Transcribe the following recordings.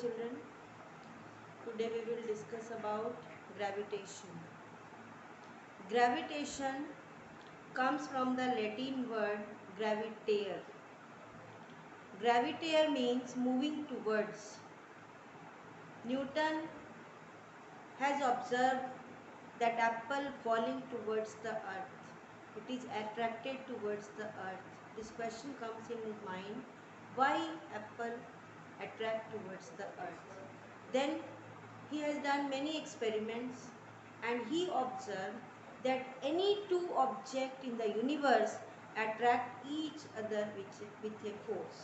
children. Today we will discuss about gravitation. Gravitation comes from the Latin word gravitare. Gravitare means moving towards. Newton has observed that apple falling towards the earth. It is attracted towards the earth. This question comes in his mind. Why apple attract towards the earth? Then he has done many experiments and he observed that any two objects in the universe attract each other with a force.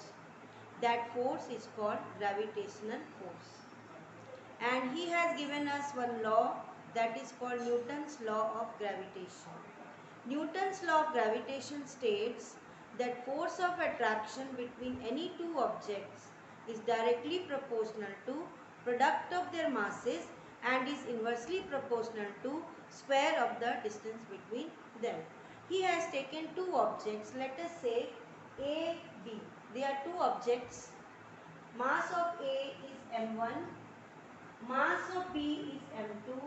That force is called gravitational force. And he has given us one law that is called Newton's law of gravitation. Newton's law of gravitation states that force of attraction between any two objects is directly proportional to product of their masses and is inversely proportional to square of the distance between them. He has taken two objects, let us say A, B. They are two objects. Mass of A is m1, mass of B is m2,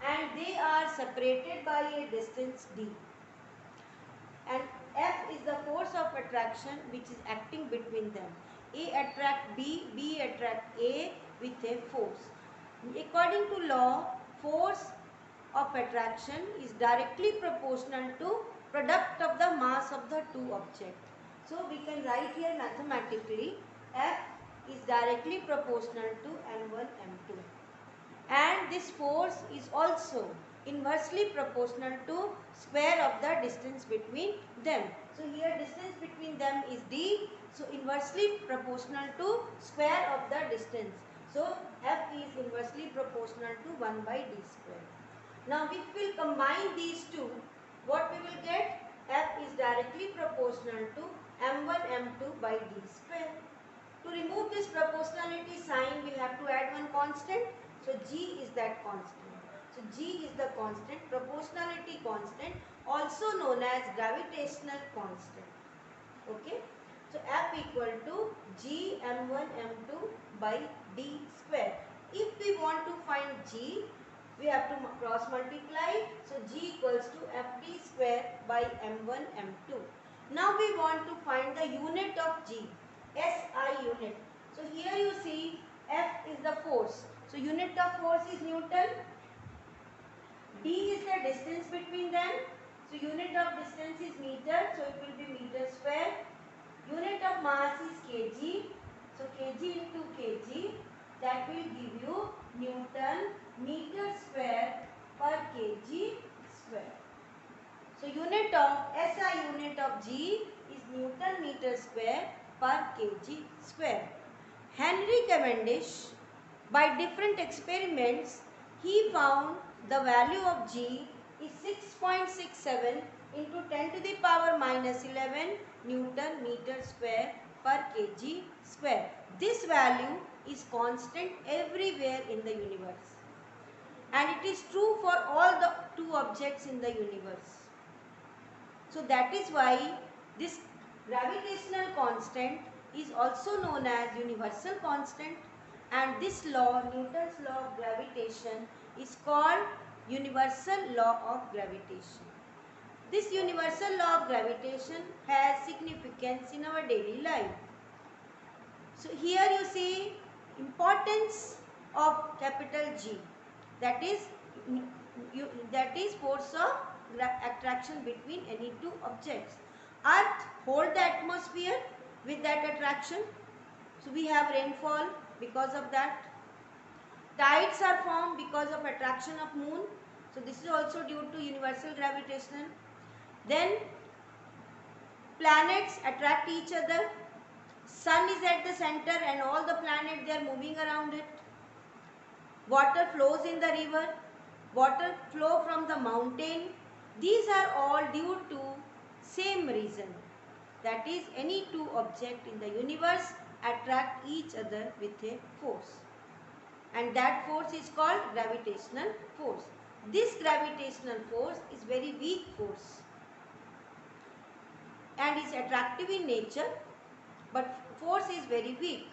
and they are separated by a distance d. And F is the force of attraction which is acting between them. A attract B, B attract A with a force. According to law, force of attraction is directly proportional to product of the mass of the two objects. So we can write here mathematically F is directly proportional to m1, m2. And this force is also inversely proportional to square of the distance between them. So here distance between them is d. So inversely proportional to square of the distance. So F is inversely proportional to 1 by d square. Now if we will combine these two, what we will get? F is directly proportional to m1 m2 by d square. To remove this proportionality sign, we have to add one constant. So G is that constant. So G is the constant, proportionality constant, also known as gravitational constant. Okay. So F equal to G m1 m2 by d square. If we want to find G, we have to cross multiply. So G equals to Fd square by m1 m2. Now we want to find the unit of G. SI unit. So here you see F is the force. So unit of force is Newton. D is the distance between them. So unit of distance is meter. So it will be meter square. Unit of mass is kg. So kg into kg. That will give you Newton meter square per kg square. So unit of SI unit of G is Newton meter square per kg square. Henry Cavendish, by different experiments, he found the value of G is 6.67 into 10 to the power minus 11 Newton meter square per kg square. This value is constant everywhere in the universe. And it is true for all the two objects in the universe. So that is why this gravitational constant is also known as universal constant, and this law, Newton's law of gravitation, is called universal law of gravitation. This universal law of gravitation has significance in our daily life. So here you see importance of capital G, that is force of attraction between any two objects. Earth hold the atmosphere with that attraction. So we have rainfall because of that. Tides are formed because of attraction of moon. So this is also due to universal gravitational. Then planets attract each other. Sun is at the center and all the planets, they are moving around it. Water flows in the river. Water flow from the mountain. These are all due to same reason. That is, any two objects in the universe attract each other with a force. And that force is called gravitational force. This gravitational force is very weak force and is attractive in nature, but force is very weak.